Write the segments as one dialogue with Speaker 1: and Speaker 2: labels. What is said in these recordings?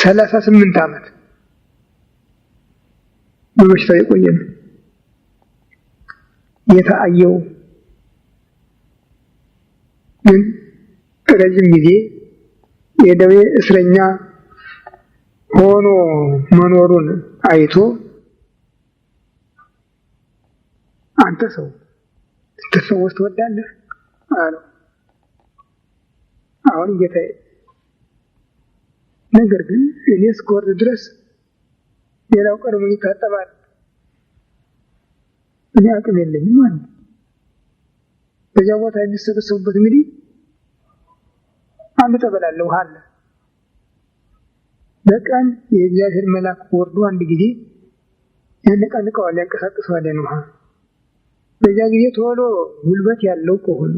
Speaker 1: 38 ዓመት በበሽታው የቆየ ነው። የታየው ግን ረጅም ጊዜ የደዌ እስረኛ ሆኖ መኖሩን አይቶ አንተ ሰው ልትፈወስ ትወዳለህ አለው። አሁን ጌታዬ፣ ነገር ግን እኔ እስክወርድ ድረስ ሌላው ቀድሞ ይታጠባል፣ እኔ አቅም የለኝም ማለት ነው። በዚያ ቦታ የሚሰበሰቡበት እንግዲህ አንድ ጠበል አለ፣ ውሃ አለ። በቀን የእግዚአብሔር መልአክ ወርዶ አንድ ጊዜ ያነቃንቀዋል፣ ያንቀሳቅሰዋል ያን ውሃ። በዚያ ጊዜ ቶሎ ጉልበት ያለው ከሆነ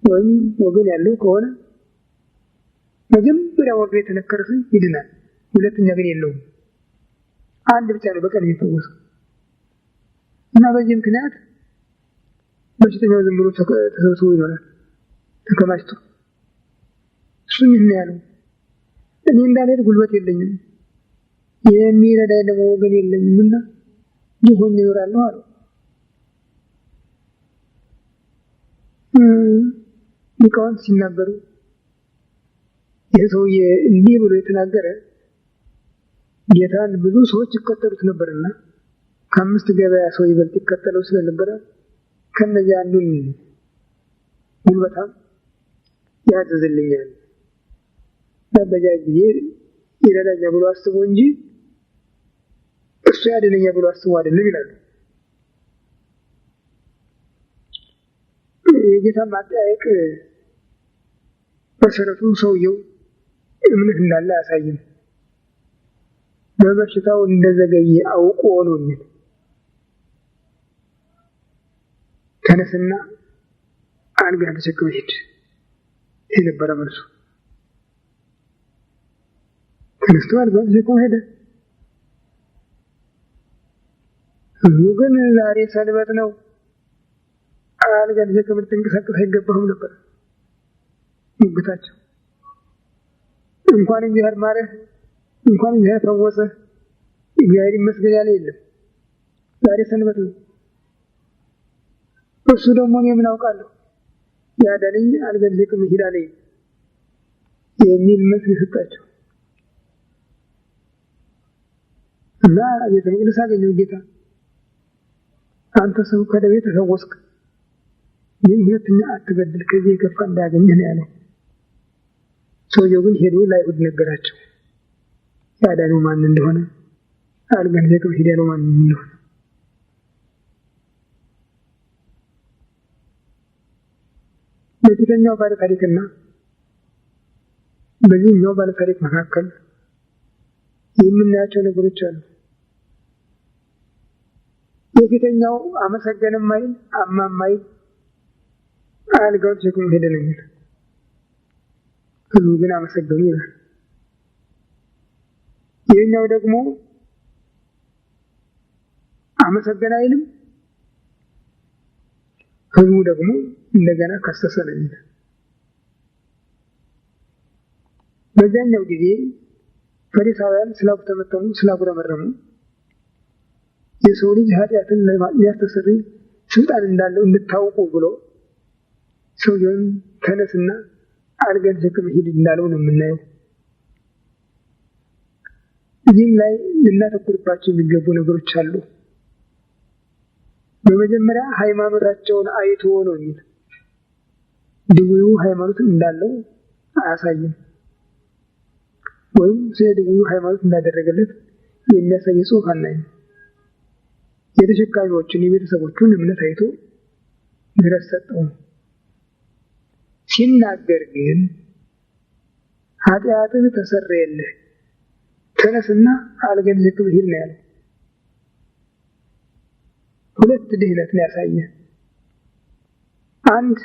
Speaker 1: ወይም ወገን ያለው ከሆነ መጀመሪያ ወርዶ የተነከረ ሰው ይድናል። ሁለተኛ ግን የለውም። አንድ ብቻ ነው በቀን የሚፈወሰው። እና በዚህ ምክንያት በሽተኛው ዝም ብሎ ተሰብስቦ ይኖራል ተከማችቶ። እሱም ይህን ያለው እኔ እንዳልሄድ ጉልበት የለኝም፣ የሚረዳኝ ደግሞ ወገን የለኝምና ሆኜ እኖራለሁ አለው። ሊቃውንት ሲናገሩ ይህ ሰውዬ እንዲህ ብሎ የተናገረ ጌታን ብዙ ሰዎች ይከተሉት ነበርና ከ5 ገበያ ሰው ይበልጥ ይከተለው ስለነበረ ከነዚያ አንዱን ጉልበታም ያዘዝልኛል በዚያ ጊዜ ይረዳኛ ብሎ አስቦ እንጂ እሱ ያድነኛ ብሎ አስቦ አይደለም ይላሉ። የጌታ ማጠያየቅ በሰረቱ ሰውየው እምነት እንዳለ አያሳይም። በበሽታው እንደዘገየ አውቆ ነው እንዴ ተነስና አልጋ ተሸክመ ሂድ የነበረ መልሱ። ተነስቶ አልጋ ተሸክሞ ሄደ። ህዝቡ ግን ዛሬ ሰንበት ነው፣ አልጋ ተሸክመህ ልትንቀሳቀስ አይገባህም ነበር ሙግታቸው። እንኳን እግዚአብሔር ማረህ፣ እንኳን እግዚአብሔር ፈወሰህ፣ እግዚአብሔር ይመስገን ያለ የለም። ዛሬ ሰንበት ነው። እሱ ደግሞ እኔ ምን አውቃለሁ ያዳነኝ አልጋ ተሸክመህ ሂድ አለኝ የሚል መልስ የሰጣቸው እና ቤተ መቅደስ አገኘው ጌታ። አንተ ሰው ከደዌ ተፈወስክ፣ ግን ሁለተኛ አትበድል፣ ከዚህ የከፋ እንዳያገኝህ ነው ያለው። ሰውየው ግን ሄዶ ለአይሁድ ነገራቸው ያዳነው ማን እንደሆነ፣ አልጋ ተሸክመህ ሂድ ያለው ማን እንደሆነ። በፊተኛው ባለ ታሪክና በዚህኛው ባለ ታሪክ መካከል የምናያቸው ነገሮች አሉ። የፊተኛው አመሰገነም አይል አማም አይል አልጋውን ተሸክሞ ሄደ ነው የሚለው። ህዝቡ ግን አመሰገኑ ይላል። ይህኛው ደግሞ አመሰገነ አይልም፣ ህዝቡ ደግሞ እንደገና ከሰሰ ነው የሚለው። በዚያኛው ጊዜ ፈሪሳውያን ስላጉተመተሙ ስላጉረመረሙ የሰው ልጅ ኃጢአትን ሊያስተሰርይ ስልጣን እንዳለው እንድታውቁ ብሎ ሰውየውን ተነስና አልጋ ተሸክመህ ሂድ እንዳለው ነው የምናየው። እዚህም ላይ ልናተኩርባቸው የሚገቡ ነገሮች አሉ። በመጀመሪያ ሃይማኖታቸውን አይቶ ነው የሚል። ድውዩ ሃይማኖትን እንዳለው አያሳይም፣ ወይም ስለ ድውዩ ሃይማኖት እንዳደረገለት የሚያሳይ ጽሑፍ አናይም። የተሸካሚዎችን የቤተሰቦቹን እምነት አይቶ ድረስ ሰጠው። ሲናገር ግን ኃጢአትህ ተሰረየልህ፣ ተነስና አልጋህን ተሸክመህ ሂድ ነው ያለው። ሁለት ድህነት ነው ያሳየ። አንድ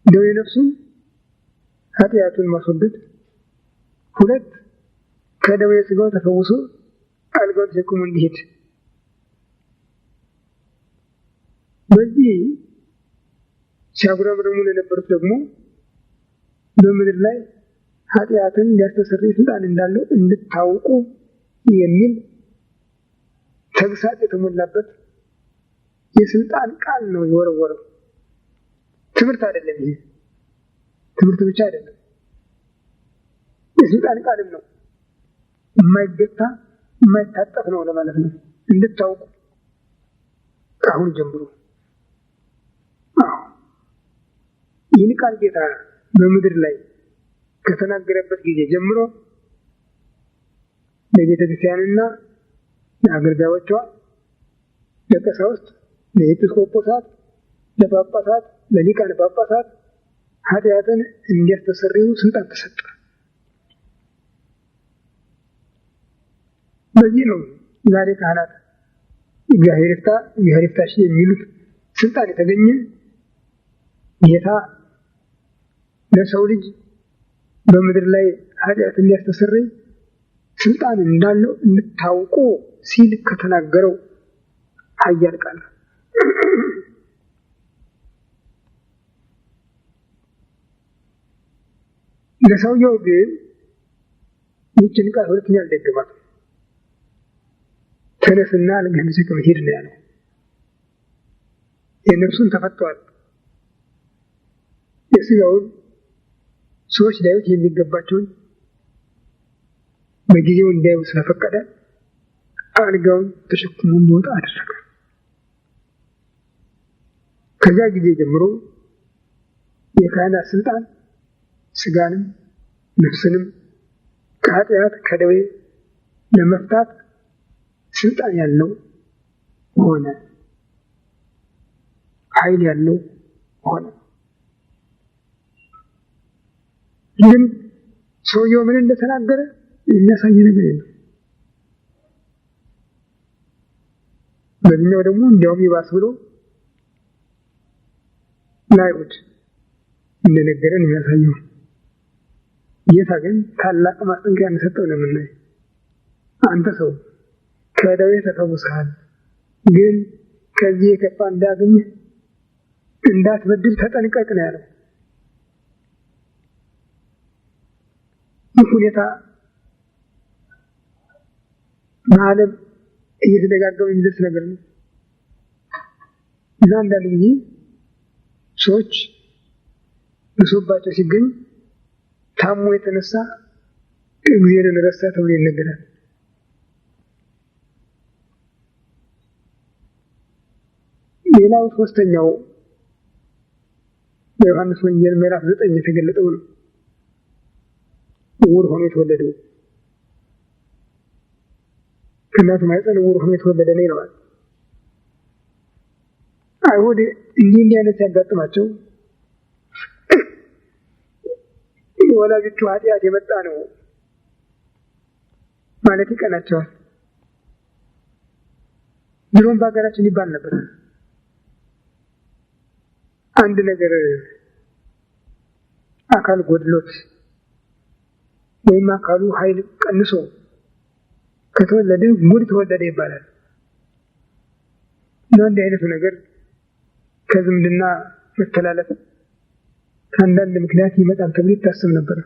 Speaker 1: ደዌ ነፍሱን ኃጢአቱን ማስወገድ፣ ሁለት ከደዌ ስጋው ተፈውሶ አልጋውን ተሸክሞ እንዲሄድ። በዚህ ሲያጉረመርሙ ለነበሩት ደግሞ በምድር ላይ ኃጢአትን ሊያስተሰርይ ስልጣን እንዳለው እንድታውቁ የሚል ተግሳጽ የተሞላበት የስልጣን ቃል ነው የወረወረው። ትምህርት አይደለም። ይሄ ትምህርት ብቻ አይደለም፣ የስልጣን ቃልም ነው። የማይገታ የማይታጠፍ ነው ለማለት ነው። እንድታውቁ ከአሁን ጀምሮ። ይህን ቃል ጌታ በምድር ላይ ከተናገረበት ጊዜ ጀምሮ ለቤተ ክርስቲያንና ለአገልጋዮቿ፣ ለቀሳውስት፣ ለኤጲስቆጶሳት፣ ለጳጳሳት፣ ለሊቃነ ጳጳሳት ኃጢአትን እንዲያስተሰርዩ ስልጣን ተሰጠ። በዚህ ነው ዛሬ ካህናት እግዚአብሔር ይፍታሽ የሚሉት ስልጣን የተገኘ። ጌታ ለሰው ልጅ በምድር ላይ ኃጢአትን እንዲያስተሰርይ ስልጣን እንዳለው እንድታውቁ ሲል ከተናገረው ኃያል ቃል። ለሰውየው ግን ይህችን ቃል ሁለተኛ አልደገማትም። ተነስና አልጋህን ተሸክመህ ሂድ ነው ያለው። የነፍሱን ተፈቷል። የሥጋውን ሰዎች ሊያዩት የሚገባቸውን በጊዜው እንዲያዩ ስለፈቀደ አልጋውን ተሸክሞ እንዲወጣ አደረገ። ከዚያ ጊዜ ጀምሮ የካህናት ስልጣን ሥጋንም ነፍስንም ከኃጢአት ከደዌ ለመፍታት ስልጣን ያለው ሆነ፣ ኃይል ያለው ሆነ። ግን ሰውየው ምን እንደተናገረ የሚያሳይ ነገር የለም። በዚህኛው ደግሞ እንዲያውም ይባስ ብሎ ለአይሁድ እንደነገረን የሚያሳየው። ጌታ ግን ታላቅ ማስጠንቀቂያ እንደሰጠው ነው የምናየው። አንተ ሰው ከደዌ ተፈውሰሃል፣ ግን ከዚህ የከፋ እንዳያገኝህ እንዳትበድል ተጠንቀቅ ነው ያለው። ይህ ሁኔታ በዓለም እየተደጋገመ የሚደርስ ነገር ነው እና አንዳንድ ጊዜ ሰዎች ብሶባቸው ሲገኝ ታሞ የተነሳ እግዚአብሔርን ረሳ ተብሎ ይነገራል። ሌላው ሶስተኛው በዮሐንስ ወንጌል ምዕራፍ 9 የተገለጠው ነው። ዕውር ሆኖ የተወለደው ከእናቱ ማኅፀን ዕውር ሆኖ የተወለደ ነው ይለዋል። አይሁድ እንዲህ አይነት ያጋጥማቸው ወላጆቹ ኃጢአት የመጣ ነው ማለት ይቀናቸዋል። ድሮም በሀገራችን ይባል ነበር፣ አንድ ነገር አካል ጎድሎት ወይም አካሉ ኃይል ቀንሶ ከተወለደ ሙድ ተወለደ ይባላል። እና እንዲህ አይነቱ ነገር ከዝምድና መተላለፍ ከአንዳንድ ምክንያት ይመጣል ተብሎ ይታሰብ ነበር።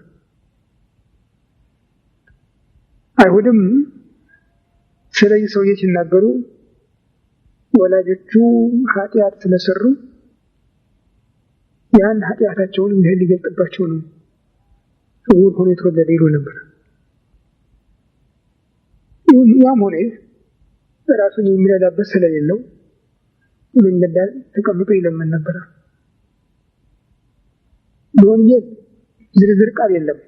Speaker 1: አይሁድም ስለዚህ ሰውዬ ሲናገሩ ወላጆቹ ኃጢአት ስለሰሩ ያን ኃጢአታቸውን እንዲህ ሊገልጥባቸው ነው ዕውር ሆኖ የተወለደ ይሉ ነበር። ያም ሆነ ራሱን የሚረዳበት ስለሌለው መንገድ ዳር ተቀምጦ ይለምን ነበር። በወንጌል ዝርዝር ቃል የለም።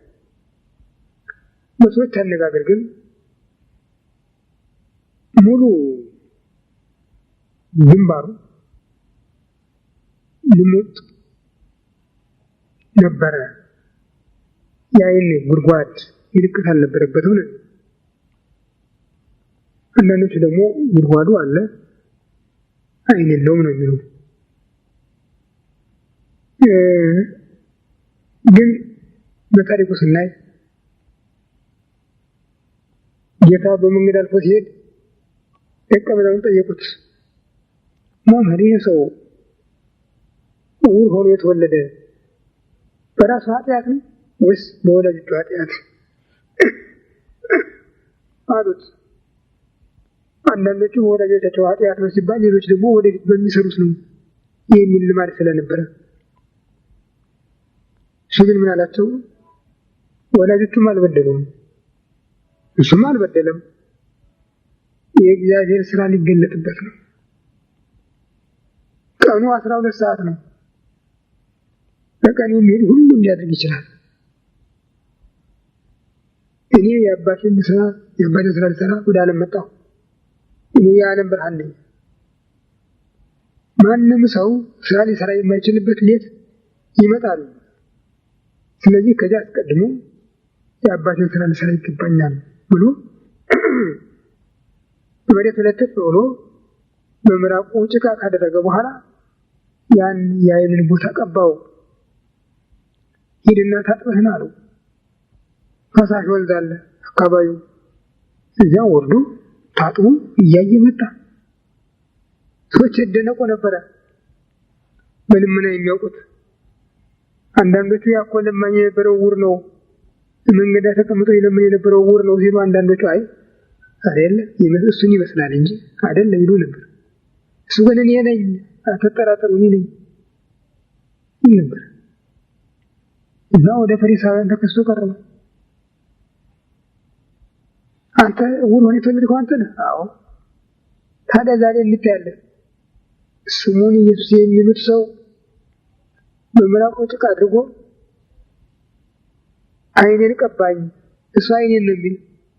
Speaker 1: በሰዎች አነጋገር ግን ሙሉ ግንባሩ ልሙጥ ነበረ። የዓይን ጉድጓድ ምልክት አልነበረበትም ነው። አንዳንዶቹ ደግሞ ጉድጓዱ አለ ዓይን የለውም ነው የሚሉት። ግን በታሪኩ ስናይ ጌታ በመንገድ አልፎ ሲሄድ ደቀ መዛሙርቱ ጠየቁት፣ መምህር ይህ ሰው ዕውር ሆኖ የተወለደ በራሱ ኃጢአት ነው ወይስ በወላጆቹ ኃጢአት አሉት። አንዳንዶቹ በወላጆቻቸው ኃጢአት ነው ሲባል፣ ሌሎች ደግሞ ወደፊት በሚሰሩት ነው የሚል ልማድ ስለነበረ እሱ ግን ምን አላቸው? ወላጆቹም አልበደሉም፣ እሱም አልበደለም። የእግዚአብሔር ስራ ሊገለጥበት ነው። ቀኑ 12 ሰዓት ነው። በቀን የሚሄድ ሁሉ ሊያደርግ ይችላል። እኔ የአባቴን ስራ ልሰራ ወደ ዓለም መጣሁ። እኔ የዓለም ብርሃን ነኝ። ማንም ሰው ስራ ሊሰራ የማይችልበት ሌት ይመጣል። ስለዚህ ከዚያ አስቀድሞ የአባቴን ስራ ልሰራ ይገባኛል ብሎ መሬት ለጥፍ ብሎ በምራቁ ጭቃ ካደረገ በኋላ ያን የዓይኑን ቦታ ቀባው። ሂድና ታጥበህ ና አለው። ፈሳሽ ወንዝ አለ አካባቢው። እዚያ ወርዶ ታጥቦ እያየ መጣ። ሰዎች ይደነቁ ነበረ፣ በልመና የሚያውቁት። አንዳንዶቹ ያኮ ለማኝ የነበረው ዕውር ነው፣ መንገድ ላይ ተቀምጦ ይለምን የነበረው ዕውር ነው ሲሉ፣ አንዳንዶቹ አይ አይደለም እሱን ይመስላል እንጂ አይደለም ይሉ ነበር። እሱ ግን እኔ ነኝ አትጠራጠሩ እኔ ነኝ ይል ነበር። እና ወደ ፈሪሳውያን ተከስቶ ቀረበ። አንተ ዕውር ሆነህ የተወለድከው አንተ ነህ? አዎ። ታዲያ ዛሬ እንታያለን። ስሙን ኢየሱስ የሚሉት ሰው በምራቁ ጭቃ አድርጎ ዓይኔን ቀባኝ፣ እሱ ዓይኔን ነው የሚል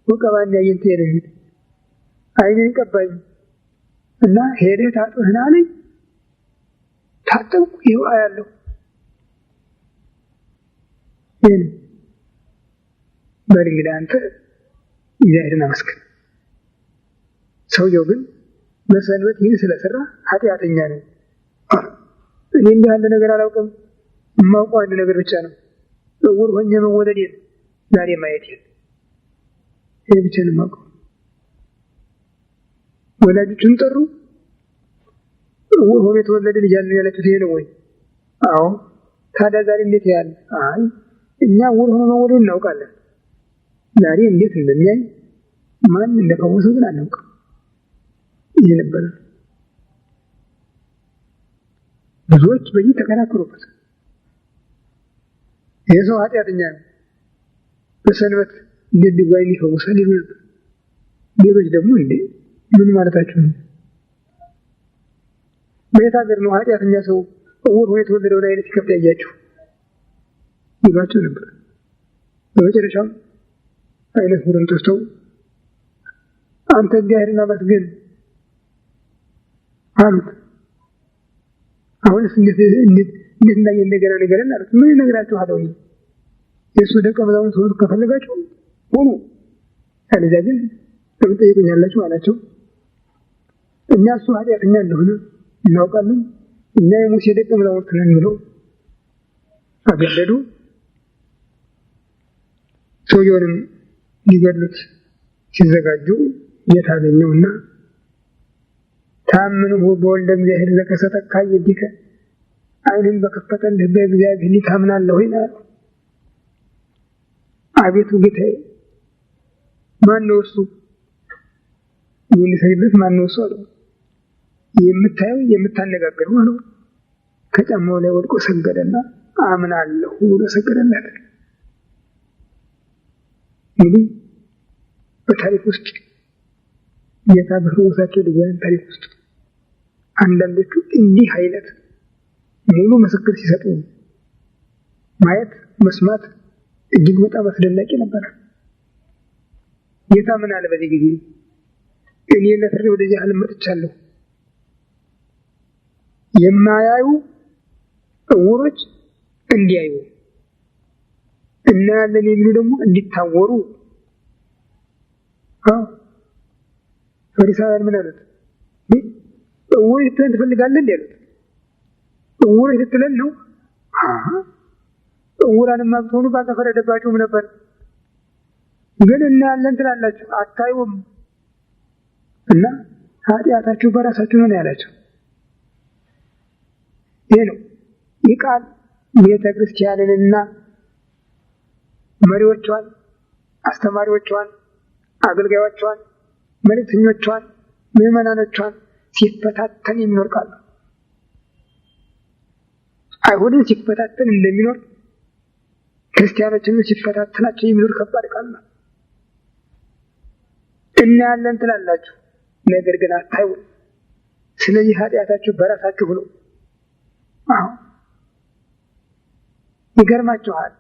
Speaker 1: ወቀባን ያየንተ የሚል ዓይኔን ቀባኝ እና ሄደህ ታጥበህ ና አለኝ። ታጠብኩ፣ ይኸው አያለሁ። ይህን በል እንግዲህ አንተ እግዚአብሔርን አመስግን። ሰውየው ግን በሰንበት ይህን ስለሰራ ኃጢአተኛ ነው። እኔ እንዲህ ያለ ነገር አላውቅም፣ የማውቀው አንድ ነገር ብቻ ነው፣ ዕውር ሆኜ መወለዴን ዛሬ ማየቴን። ይህ ብቻ ነው የማውቀው። ወላጆቹን ጠሩ። ዕውር ሆኖ የተወለደ ልጅ አለን ያላችሁት ይሄ ነው ወይ? አዎ። ታዲያ ዛሬ እንዴት ያለ? አይ እኛ ዕውር ሆኖ መወለዱን እናውቃለን። ዛሬ እንዴት እንደሚያይ ማን እንደፈወሰው ግን አናውቅም። ይሄ ነበር። ብዙዎች በዚህ ተከራከሩበት። ይህ ሰው ኃጢአተኛ ነው፣ በሰንበት እንዴት ድጓይን ይፈውሳል ይሉ ነበር። ሌሎች ደግሞ እንዴ ምን ማለታችሁ ነው? በየት ሀገር ነው ኃጢአተኛ ሰው ዕውር ሆኖ የተወለደውን አይነት ሲከፍት ያያችሁ ይሏቸው ነበር። በመጨረሻም ዓይነ ስውርን ጠርተው አንተ እግዚአብሔርን አመስግን አሉት። አሁንስ እንዴት እንዳየ እንደገና ንገረን አሉት። ምን እነግራችኋለሁ? የእሱ ደቀ መዛሙርት ሆኑ ከፈለጋችሁ ሆኑ፣ አለዚያ ግን ለምን ትጠይቁኛላችሁ አላቸው። እኛ እሱ ኃጢአተኛ እንደሆነ እናውቃለን፣ እኛ የሙሴ ደቀ መዛሙርት ነን ብለው አገለዱ። ሰውየውንም ሊገድሉት ሲዘጋጁ የታገኘውና ታምንሁ በወልደ እግዚአብሔር ዘከሰተካ ይዲከ ዓይንን በከፈተልህ በእግዚአብሔር ታምናለህ ወይ? አቤቱ ጌታዬ ማን ነው እሱ? የሚሰግድለት ማን ነው እሱ አለው። የምታየው የምታነጋግረው አለው። ከጫማው ላይ ወድቆ ሰገደና አምናለሁ ብሎ ሰገደለት። እንግዲህ በታሪክ ውስጥ ጌታ በፈወሳቸው ድውያን ታሪክ ውስጥ አንዳንዶቹ እንዲህ አይነት ሙሉ ምስክር ሲሰጡ ማየት መስማት እጅግ በጣም አስደናቂ ነበር። ጌታ ምን አለ በዚህ ጊዜ? እኔ ለፍሬ ወደዚህ ዓለም መጥቻለሁ፣ የማያዩ ዕውሮች እንዲያዩ እናያለን የሚሉ ደግሞ እንዲታወሩ። ፈሪሳውያን ምን አሉት? ዕውር ልትለን ትፈልጋለህ እንዴ አሉት። ዕውር ልትለን ነው? ዕውራንማ ብትሆኑ ባልተፈረደባችሁም ነበር። ግን እናያለን ትላላችሁ አታዩም፣ እና ኃጢአታችሁ በራሳችሁ ነው ያላቸው። ይሄ ነው ይህ ቃል ቤተ ክርስቲያንንና መሪዎቿን፣ አስተማሪዎቿን፣ አገልጋዮቿን፣ መልእክተኞቿን፣ ምዕመናኖቿን ሲፈታተን የሚኖር ቃል ነው። አይሁድን ሲፈታተን እንደሚኖር ክርስቲያኖችን ሲፈታተናቸው የሚኖር ከባድ ቃል ነው። እናያለን ትላላችሁ፣ ነገር ግን አታዩም። ስለዚህ ኃጢአታችሁ በራሳችሁ ነው። ይገርማችኋል።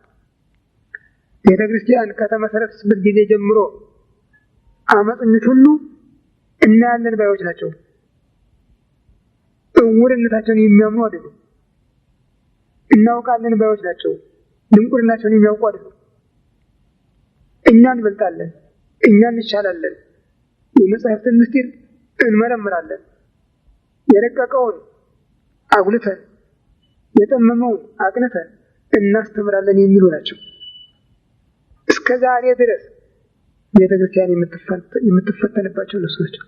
Speaker 1: ቤተ ክርስቲያን ከተመሰረተችበት ጊዜ ጀምሮ አመፀኞች ሁሉ እናያለን ባዮች ናቸው። እውርነታቸውን የሚያምኑ አይደሉም። እናውቃለን ባዮች ናቸው። ድንቁርናቸውን የሚያውቁ አይደሉም። እኛ እንበልጣለን፣ እኛ እንሻላለን፣ የመጽሐፍትን ምስጢር እንመረምራለን፣ የረቀቀውን አጉልተን የጠመመውን አቅንተን እናስተምራለን የሚሉ ናቸው። እስከ ዛሬ ድረስ ቤተ ክርስቲያን የምትፈተንባቸው እነሱ ናቸው፣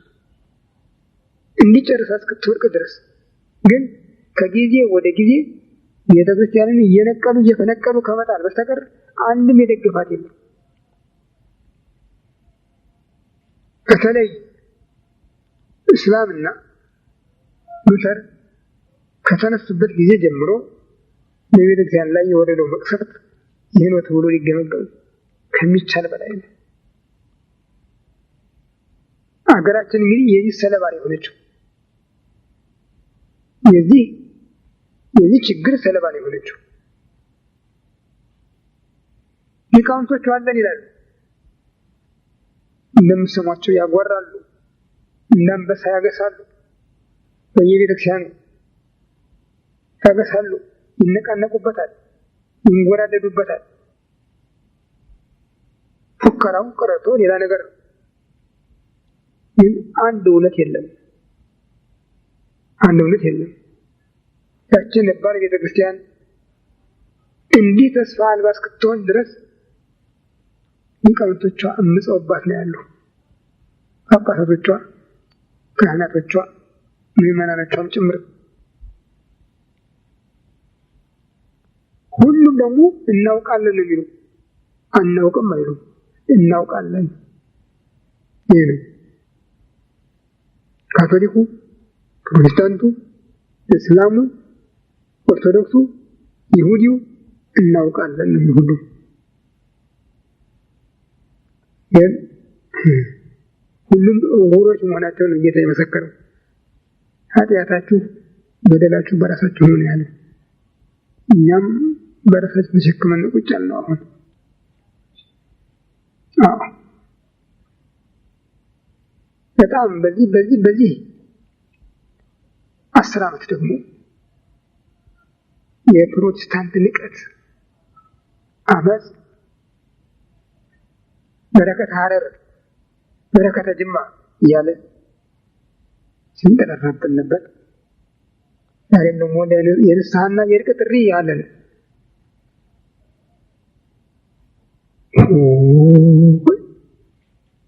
Speaker 1: እንዲጨርሳ እስክትወድቅ ድረስ። ግን ከጊዜ ወደ ጊዜ ቤተ ክርስቲያንን እየነቀሉ እየፈነቀሉ ከመጣል በስተቀር አንድም የደገፋት የለም። በተለይ እስላምና ሉተር ከተነሱበት ጊዜ ጀምሮ በቤተ ክርስቲያን ላይ የወረደው መቅሰፍት ይህ ነው ተብሎ ሊገመገም ከሚቻል በላይ ነው። አገራችን እንግዲህ የዚህ ሰለባ የሆነችው የዚህ ችግር ሰለባ የሆነችው ሊቃውንቶቹ አለን ይላሉ። እንደምሰሟቸው ያጓራሉ፣ እንዳንበሳ ያገሳሉ፣ በየቤተ ክርስቲያኑ ያገሳሉ፣ ይነቃነቁበታል፣ ይንጎራደዱበታል። ፉከራው ቀረቶ ሌላ ነገር ነው። ግን አንድ እውነት የለም፣ አንድ እውነት የለም። ያችን ነባር ቤተ ክርስቲያን እንዲህ ተስፋ አልባ እስክትሆን ድረስ ሊቃውንቶቿ አምፀውባት ነው ያሉ። ጳጳሳቶቿ፣ ካህናቶቿ፣ ምዕመናኖቿም ጭምር። ሁሉም ደግሞ እናውቃለን ነው የሚሉ፣ አናውቅም አይሉም። እናውቃለን። ይህ ነው ካቶሊኩ፣ ፕሮቴስታንቱ፣ እስላሙ፣ ኦርቶዶክሱ፣ ይሁዲው እናውቃለን ነው የሚሉ። ግን ሁሉም ዕውሮች መሆናቸውን ጌታ የመሰከረው። ኃጢአታችሁ በደላችሁ በራሳችሁ ነው ያለው። እኛም በራሳችን ተሸክመን ቁጭ ያልነው አሁን። በጣም በዚህ 10 ዓመት ደግሞ የፕሮቴስታንት ንቀት፣ አመፅ፣ በረከተ ሐረር፣ በረከተ ጅማ እያለ ሲንጠራራብን ነበር። ዛሬም ደግሞ የንስሐና የእርቅ ጥሪ ያለን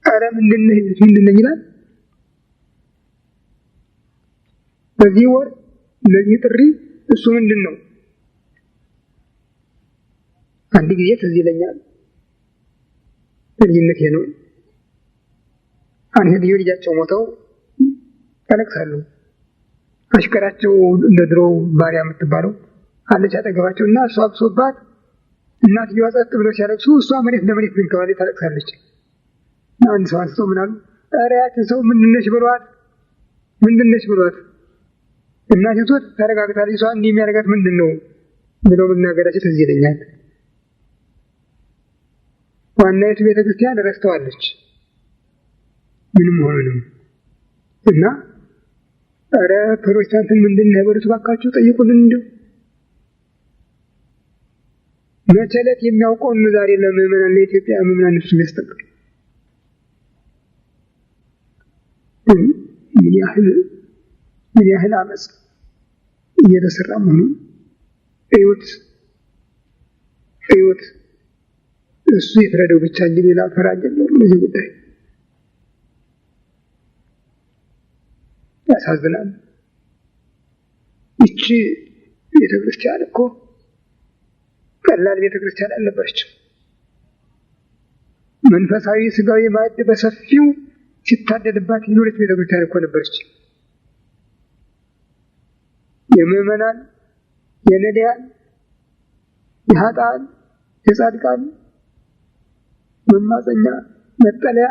Speaker 1: ኧረ ምንድነው ይላል። በዚህ ወር ለዚህ ጥሪ እሱ ምንድን ነው? አንድ ጊዜ ትዝ ይለኛል፣ ልጅነቴ ነው። አንድ ልጃቸው ሞተው ያለቅሳሉ። አሽከራቸው እንደ ድሮ ባሪያ የምትባለው አለች አጠገባቸው እና እሷ ብሶባት እናትየዋ ጸጥ ብለው ሲያለቅሱ እሷ መሬት ለመሬት ትንከባለች፣ ታለቅሳለች። አንድ ሰው አንስተው ምን አሉ? ኧረ ያችን ሰው ምንድነሽ ብሏት እናቲቱ ተረጋግታለች። እሷ እንዲህ የሚያደርጋት ምንድን ነው ብለው መናገራቸው ትዝ ይለኛል። ዋናይቱ ቤተክርስቲያን ረስተዋለች ምንም ሆነንም እና ኧረ ፕሮቴስታንትን ምንድን ነው በሉት እባካችሁ ጠይቁልን። እንደው መቸለት የሚያውቀውን ዛሬ ለምዕመናን ለኢትዮጵያ ምዕመናን እሱ ያስጠብቅ። ምን ያህል አመፅ እየተሰራ መሆኑን እዩት። እሱ የፍረደው ብቻ እንጂ ሌላ ፈራጅ የለውም በዚህ ጉዳይ። ያሳዝናል። ይቺ ቤተክርስቲያን እኮ ቀላል ቤተክርስቲያን አልነበረችም። መንፈሳዊ ስጋዊ ማዕድ በሰፊው ሲታደልባት የኖረች ቤተክርስቲያን እኮ ነበረች። የምዕመናን፣ የነዳያን፣ የኃጥአን፣ የጻድቃን መማፀኛ መጠለያ፣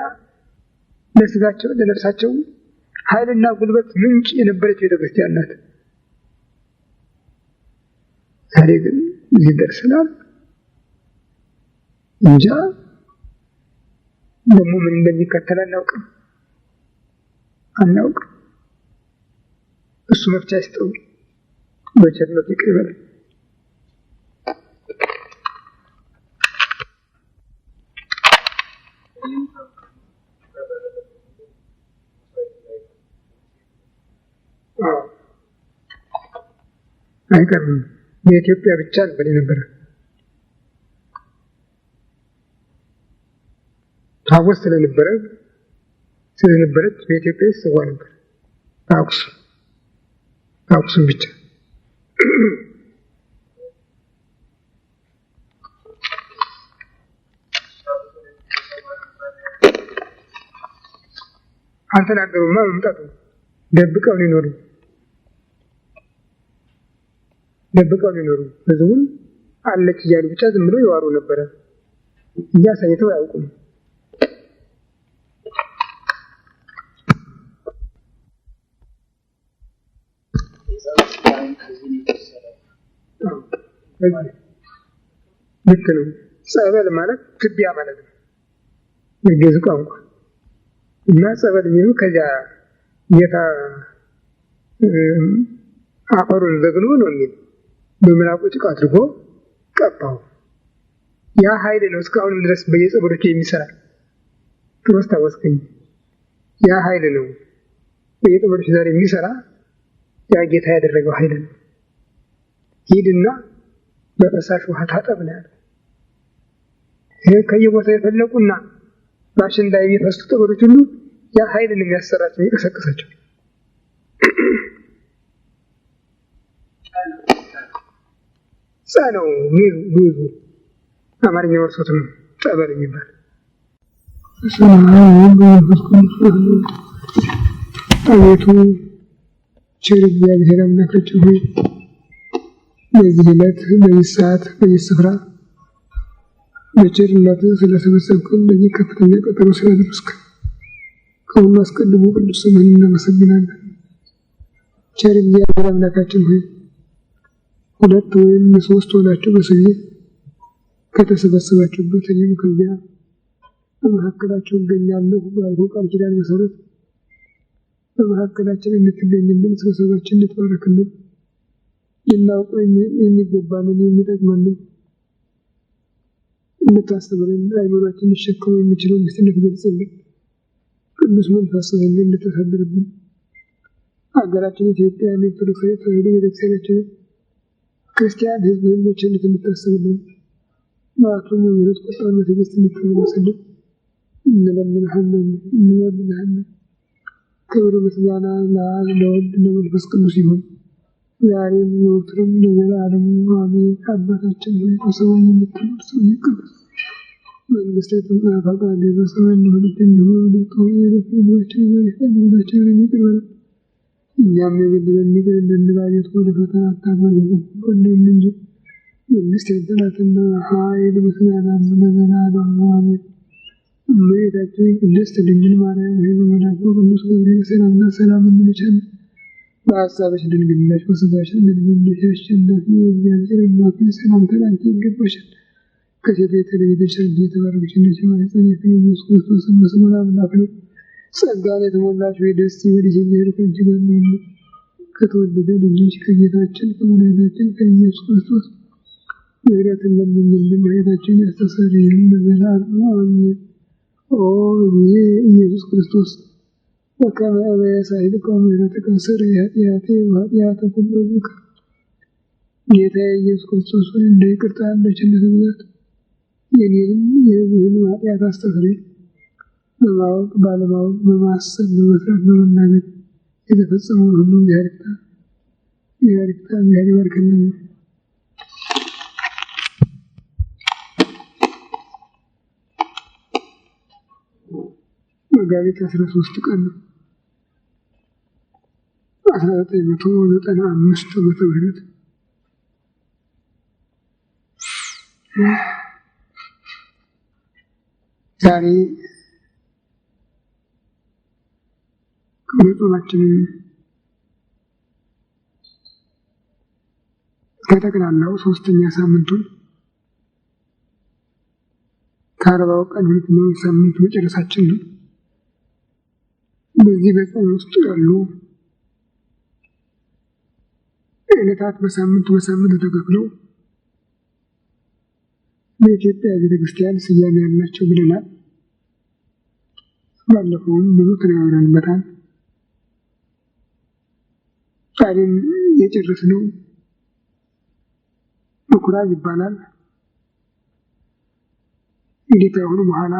Speaker 1: ለስጋቸው ለነፍሳቸው ኃይልና ጉልበት ምንጭ የነበረች ቤተክርስቲያን ናት። ዛሬ ግን እዚህ ደርሰናል። እንጃ ደግሞ ምን እንደሚከተል አናውቅም። እሱ መፍቻ ይስጠው፣ በቸርነቱ ይቅር ይበለን። አይቀርም። በኢትዮጵያ ብቻ ነበር የነበረ። ታቦት ስለነበረች በኢትዮጵያ ይሰዋ ነበር። አክሱም ብቻ። አልተናገሩማ መምጣቱ ደብቀው ሊኖሩ ህዝቡን አለች እያሉ ብቻ ዝም ብሎ ይዋሩ ነበረ። እያሳይተው አያውቁም። ልክ ነው። ጸበል ማለት ትቢያ ማለት ነው በግዕዝ ቋንቋ እና ጸበል የሚሉ ከዚያ ጌታ አፈሩን ዘግኖ ነው የሚል በምራቁ ጭቃ አድርጎ ቀባው። ያ ኃይል ነው እስካሁንም ድረስ በየጸበሎቹ የሚሰራ። ጥሩ አስታወስከኝ። ያ ኃይል ነው በየጸበሎቹ ዛሬ የሚሰራ። ያ ጌታ ያደረገው ኃይል ነው። ሂድና በፈሳሽ ውሃ ታጠብ ነው ያለው። ይሄ ከየቦታው የፈለቁና በአሸንዳ የሚፈሱ ጸበሎች ሁሉ ያ ኃይል ነው የሚያሰራቸው የሚቀሰቅሳቸው። ጸነው ብዙ አማርኛ ወርሶት ነው ጸበል የሚባል። አቤቱ ቸር እግዚአብሔር አምላካችን ሆይ በዚህ ዕለት በዚህ ሰዓት በዚህ ስፍራ በቸርነትህ ስለሰበሰብከን በዚህ ከፍተኛ ቀጠሮ ስላደረስከን ከሁሉ አስቀድሞ ቅዱስ ስምህን እናመሰግናለን። ቸር እግዚአብሔር አምላካችን ሆይ ሁለት ወይም ሶስት ሆናችሁ በስሜ ከተሰበሰባችሁበት እኔም ከዚያ በመካከላችሁ እገኛለሁ ባልከው ቃል ኪዳን መሰረት በመካከላችን እንድትገኝልን ስብሰባችን እንድትባረክልን ልናውቀው የሚገባንን የሚጠቅመንን እንድታስተምረን አይምሯችን ሊሸከመው የሚችለው ምስጢር ገልጽልን ቅዱስ መንፈስህን እንድታሳድርብን ሀገራችን ኢትዮጵያን የኦርቶዶክስ ተዋሕዶ ቤተክርስቲያናችንን ክርስቲያን ሕዝብህን በቸርነት እንድታስብልን በአክብሮት በምህረት ቁጣን በትዕግስት እንድትመልስልን እንለምንሃለን። ክብር ምስጋና ለአብ ለወልድ ለመንፈስ ቅዱስ ይሁን ዛሬም ዘወትርም ለዘላለሙ አሜን። አባታችን ሆይ በሰማይ የምትኖር ስምህ ይቀደስ፣ መንግሥትህ ትምጣ፣ ፈቃድህ በሰማይ እንደሆነች እንዲሁ በምድር ትሁን። የዕለት እንጀራችንን ስጠን ዛሬ፣ በደላችንን ይቅር በለን እኛም የበደሉንን ይቅር እንደምንል፣ አቤቱ ወደ ፈተና አታግባን ከክፉ እንጂ መንግሥት ያንተ ናትና ኃይል ምስጋናም ለዘላለሙ አሜን። እመቤታችን ቅድስት ድንግል ማርያም ሆይ በመልአኩ ቅዱስ ገብርኤል ሰላምታ ሰላም እንልሻለን። በሐሳብሽ ድንግል ነሽ፣ በሥጋሽም ድንግል ነሽ። አሸናፊ የእግዚአብሔር እናት ሆይ ሰላምታ ላንቺ ይገባሻል። ከሴቶች ተለይተሽ አንቺ የተባረክሽ ነሽ፣ የማኅፀንሽ ፍሬ ኢየሱስ ክርስቶስ በስመ አብ ነው። ጸጋን የተሞላሽ ሆይ ደስ ይበልሽ፣ እግዚአብሔር ከአንቺ ጋር ነውና ከተወደደ ልጅሽ ከጌታችን ከመድኃኒታችን ከኢየሱስ ክርስቶስ ምሕረትን ለምኝልን፣ ኃጢአታችንን ያስተሰርይልን ለዘላለሙ አሜን። ኦ ኢየሱስ ክርስቶስ ወከመ አበሳይልከ ምሕረትከ ስረይ ኃጢአቴ ወኃጢአተ ኩሉ ሕዝብከ። ጌታዬ ኢየሱስ ክርስቶስ ሆይ እንደ ይቅርታ እንደ ቸርነትህ ብዛት የኔንም የሕዝብህንም ኃጢአት አስተስርይ። በማወቅ ባለማወቅ በማሰብ በመፍራት በመናገር የተፈጸመውን ሁሉ እግዚአብሔር ይባርክልን። መጋቢት 13 ቀን 1995 ዓመተ ምህረት ዛሬ ጾማችንን ከተቀናናው 3ኛ ሳምንቱን ከ40 ቀን ሁለተኛው ሳምንት መጨረሳችን ነው። በዚህ በጾም ውስጥ ያሉ ዕለታት በሳምንት ተከፍለው በኢትዮጵያ ቤተክርስቲያን ስያሜ ያላቸው ብለናል። ባለፈውም ብዙ ተነጋግረንበታል። ዛሬም የጨረስነው ምኩራብ ይባላል። እንግዲህ ከአሁኑ በኋላ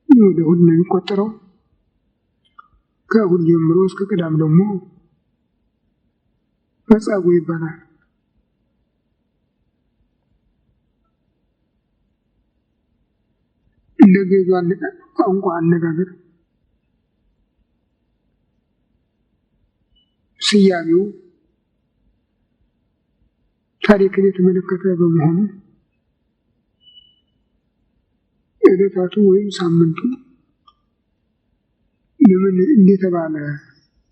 Speaker 1: ወደ እሑድ ነው የሚቆጠረው። ከእሑድ ጀምሮ እስከ ቅዳሜ ደግሞ መጻጉዕ ይባላል። እንደ ግዕዙ ቋንቋ አነጋገር ስያሜው ታሪክን የተመለከተ በመሆኑ ዕለታቱ ወይም ሳምንቱ ለምን እንደተባለ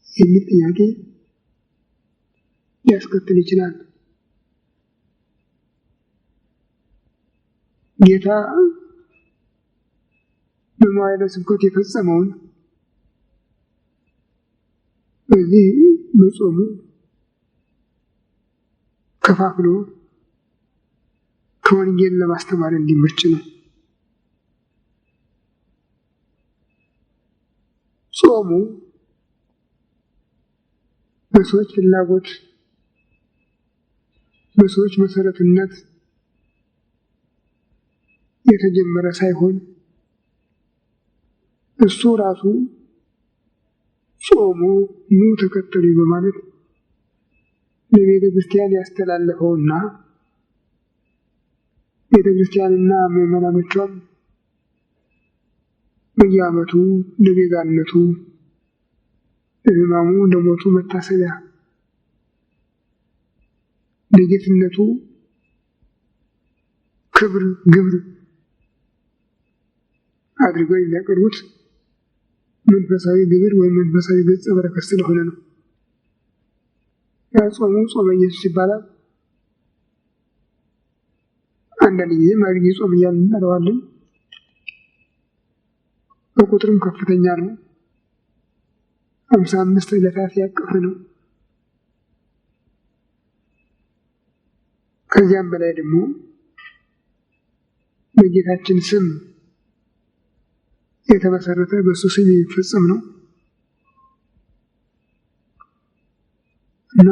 Speaker 1: የሚል ጥያቄ ሊያስከትል ይችላል። ጌታ በመዋዕለ ስብከት የፈጸመውን በዚህ በጾሙ ከፋፍሎ ከወንጌል ለማስተማር እንዲመች ነው። ጾሙ በሰዎች ፍላጎት በሰዎች መሰረትነት የተጀመረ ሳይሆን እሱ ራሱ ጾሙ ኑ ተከተሉኝ በማለት ለቤተ ክርስቲያን ያስተላለፈውና ቤተ ክርስቲያንና ምዕመናኖቿም በየዓመቱ ለቤዛነቱ ለሕማሙ ለሞቱ መታሰቢያ ለጌትነቱ ክብር ግብር አድርገው የሚያቀርቡት መንፈሳዊ ግብር ወይም መንፈሳዊ ገጸ በረከት ስለሆነ ነው። ጾሙ ጾመ ኢየሱስ ይባላል። አንዳንድ ጊዜ አብይ ጾም እያልን እንጠራዋለን። በቁጥርም ከፍተኛ ነው። 55 ዕለታት ያቀፈ ነው። ከዚያም በላይ ደግሞ በጌታችን ስም የተመሰረተ በእሱ ስም የሚፈጸም ነው እና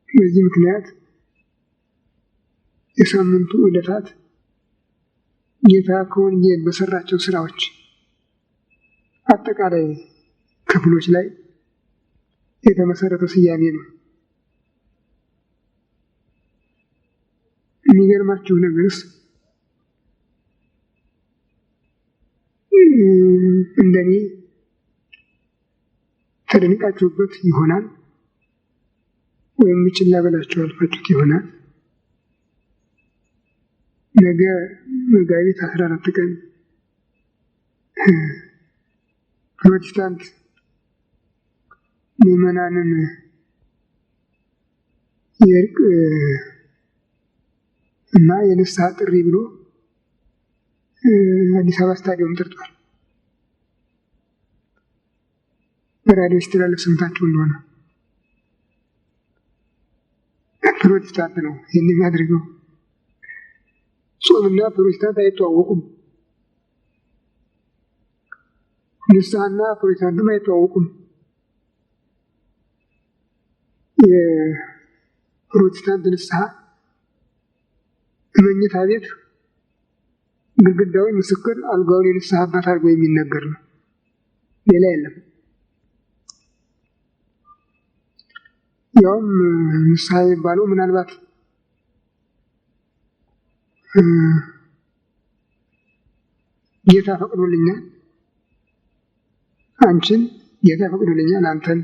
Speaker 1: በዚህ ምክንያት የሳምንቱ ዕለታት ጌታ ከወንጌል በሰራቸው ስራዎች አጠቃላይ ክፍሎች ላይ የተመሰረተ ስያሜ ነው። የሚገርማችሁ ነገርስ እንደኔ ተደንቃችሁበት ይሆናል ወይም ችላ ብላችሁ አልፋችሁት ይሆናል። ነገ መጋቢት 14 ቀን ፕሮቴስታንት ምዕመናንን የእርቅ እና የንስሐ ጥሪ ብሎ አዲስ አበባ ስታዲየም ጠርቷል። በራዲዮ ሲተላለፍ ሰምታችሁ እንደሆነ ፕሮቴስታንት ነው ይህን የሚያደርገው። ጾምና ፕሮቴስታንት አይተዋወቁም። ንስሐና ፕሮቴስታንትም አይተዋወቁም። የፕሮቴስታንት ንስሐ በመኝታ ቤት ግድግዳው ምስክር አልጋውን የንስሐ አባት አድርጎ የሚነገር ነው። ሌላ የለም። ያውም ንስሐ የሚባለው ምናልባት ጌታ ፈቅዶልኛል፣ አንቺን ጌታ ፈቅዶልኛል፣ አንተን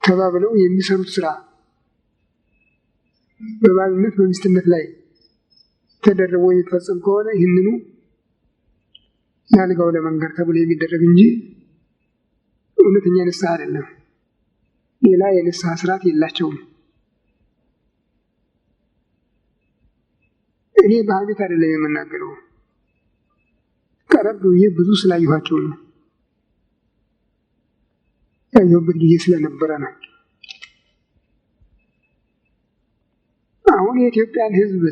Speaker 1: ተባብለው የሚሰሩት ስራ በባልነት በሚስትነት ላይ ተደርቦ የሚፈጸም ከሆነ ይህንኑ ያልጋው ለመንገር ተብሎ የሚደረግ እንጂ እውነተኛ ንስሐ አይደለም። ሌላ የንስሐ ስርዓት የላቸውም። እኔ በሐሜት አይደለም የምናገረው፣ ቀረብ ብዬ ብዙ ስላየኋቸው ነው። ያየሁበት ጊዜ ስለነበረ ነው። አሁን የኢትዮጵያን ሕዝብ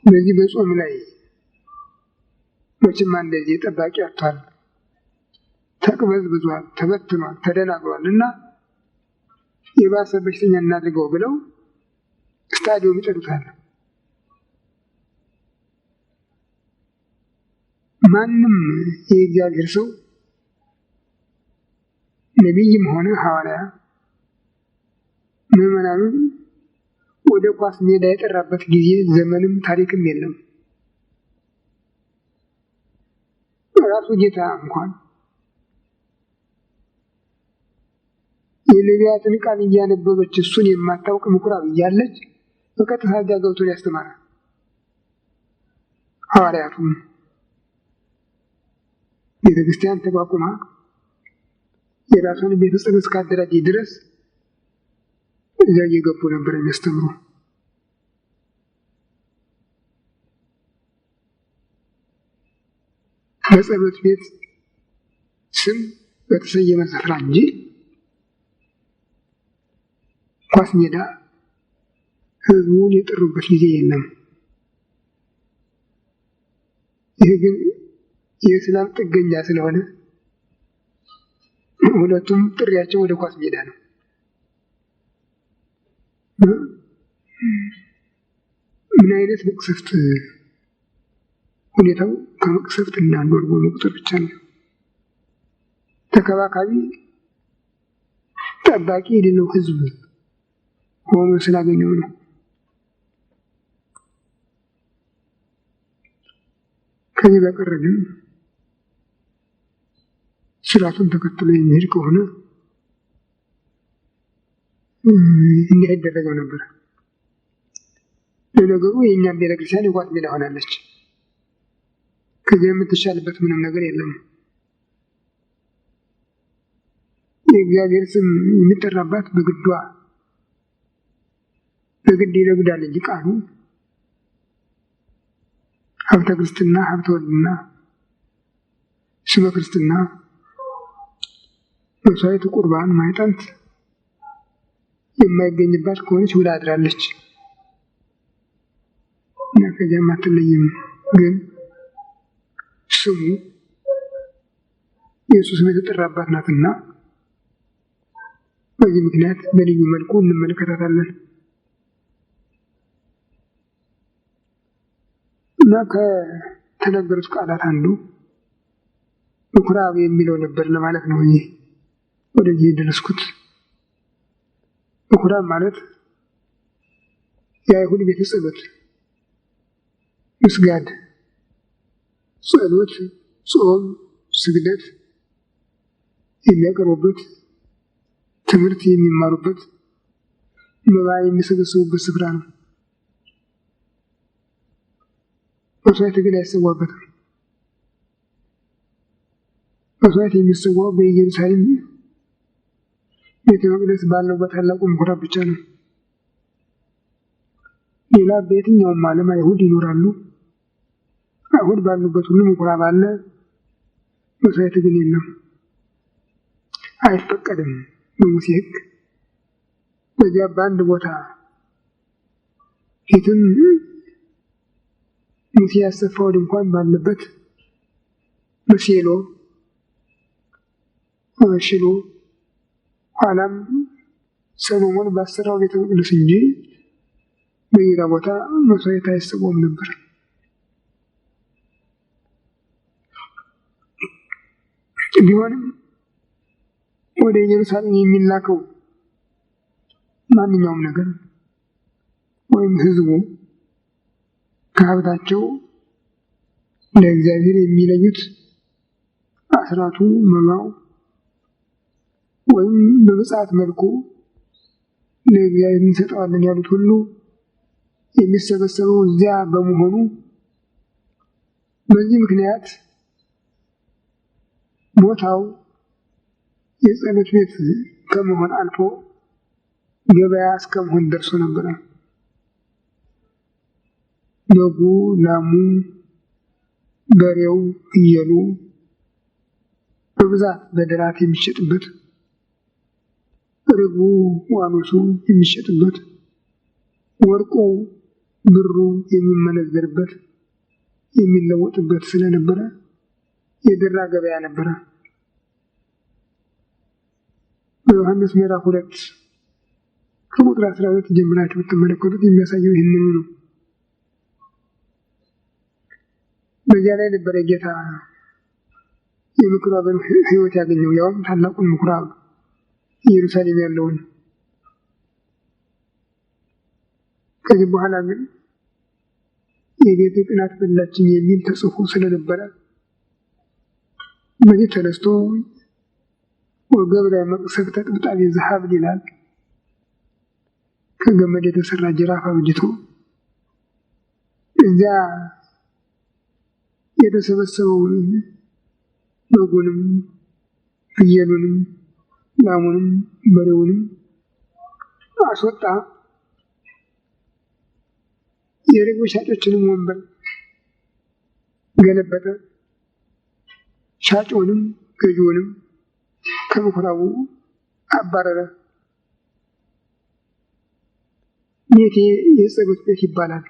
Speaker 1: በዚህ በጾም ላይ መቼም እንደዚህ ጠባቂ አጥቷል፣ ተቅበዝብዟል፣ ተበትኗል፣ ተደናግሯል እና የባሰ በሽተኛ እናድርገው ብለው ስታዲየም ይጠሩታል። ማንም የእግዚአብሔር ሰው ነቢይም ሆነ ሐዋርያ ምዕመናኑን ወደ ኳስ ሜዳ የጠራበት ጊዜ ዘመንም ታሪክም የለም። ራሱ ጌታ እንኳን የነቢያትን ቃል እያነበበች እሱን የማታውቅ ምኩራብ እያለች በቀጥታ እዚያ ገብቶ ያስተማራል። ሐዋርያቱም ቤተክርስቲያን ተቋቁማ የራሷን ቤተ ጸሎት እስካደራጀ ድረስ እዚያ እየገቡ ነበር የሚያስተምሩ። በጸሎት ቤት ስም በተሰየመ ስፍራ እንጂ ኳስ ሜዳ ህዝቡን የጠሩበት ጊዜ የለም። ይህ ግን የእስላም ጥገኛ ስለሆነ ሁለቱም ጥሪያቸው ወደ ኳስ ሜዳ ነው። ምን አይነት መቅሰፍት! ሁኔታው ከመቅሰፍት እንዳንዱ አድርጎ መቁጠር ብቻ ነው። ተከባካቢ ጠባቂ የሌለው ህዝብ ሆኖ ስላገኘው ነው። ከዚህ በቀር ግን ስርዓቱን ተከትሎ የሚሄድ ከሆነ እንዲህ አይደረገው ነበር። ለነገሩ የእኛም ቤተክርስቲያን የኳስ ሜዳ ሆናለች። ከዚህ የምትሻልበት ምንም ነገር የለም። የእግዚአብሔር ስም የሚጠራባት በግድ ይረግዳል እንጂ ቃሉ ሀብተ ክርስትና፣ ሀብተ ወልድና ስመ ክርስትና፣ መስዋዕት፣ ቁርባን፣ ማዕጠንት የማይገኝባት ከሆነች ውላ አድራለች እና ከዚያም አትለይም። ግን ስሙ ኢየሱስ የተጠራባት ናትና በዚህ ምክንያት በልዩ መልኩ እንመለከታታለን እና ከተነገሩት ቃላት አንዱ ምኩራብ የሚለው ነበር ለማለት ነው ወደዚህ የደረስኩት። ምኩራብ ማለት የአይሁድ ቤተ ጸሎት፣ ምስጋድ፣ ጸሎት፣ ጾም፣ ስግደት የሚያቀርቡበት፣ ትምህርት የሚማሩበት፣ መባ የሚሰበሰቡበት ስፍራ ነው። መስዋዕት ግን አይሰዋበትም። መስዋዕት የሚሰዋው በኢየሩሳሌም ቤተ መቅደስ ባለው በታላቁ ምኩራብ ብቻ ነው። ሌላ በየትኛውም ዓለም አይሁድ ይኖራሉ። አይሁድ ባሉበት ሁሉ ምኩራብ አለ። መስዋዕት ግን የለም፣ አይፈቀድም በሙሴ ሕግ። በዚያ በአንድ ቦታ ፊትም ሙሴ ያሰፋው ድንኳን ባለበት በሴሎ ሽሎ ኋላም ሰሎሞን ባሰራው ቤተ መቅደስ እንጂ በሌላ ቦታ መስዋዕት አይሰዋም ነበር። ቢሆንም ወደ ኢየሩሳሌም የሚላከው ማንኛውም ነገር ወይም ህዝቡ ከሀብታቸው ለእግዚአብሔር የሚለዩት አስራቱ መባው ወይም በምጽአት መልኩ ለእግዚአብሔር እንሰጠዋለን ያሉት ሁሉ የሚሰበሰበው እዚያ በመሆኑ በዚህ ምክንያት ቦታው የጸሎት ቤት ከመሆን አልፎ ገበያ እስከመሆን ደርሶ ነበር። በጉ፣ ላሙ፣ በሬው፣ ፍየሉ በብዛት በድራት የሚሸጥበት፣ ርግቡ፣ ዋኖሱ የሚሸጥበት፣ ወርቁ፣ ብሩ የሚመነዘርበት የሚለወጥበት ስለነበረ የደራ ገበያ ነበረ። በዮሐንስ ምዕራፍ 2 ከቁጥር 12 ጀምራችሁ ብትመለከቱት የሚያሳየው ይህንኑ ነው። በዚያ ላይ ነበረ ጌታ የምኩራብን ሕይወት ያገኘው፣ ያውም ታላቁን ምኩራብ ኢየሩሳሌም ያለውን። ከዚህ በኋላ ግን የቤት ቅናት በላችኝ የሚል ተጽፎ ስለነበረ በዚህ ተነስቶ ወገብረ መቅሰፍተ ጥብጣቤ ዘሀብል ይላል። ከገመድ የተሰራ ጅራፍ አብጅቶ እዚያ የተሰበሰበውን በጉንም ፍየሉንም ላሙንም በሬውንም አስወጣ። የርግብ ሻጮችንም ወንበር ገለበጠ። ሻጩንም ገዢውንም ከምኩራቡ አባረረ። ቤቴ የጸሎት ቤት ይባላል።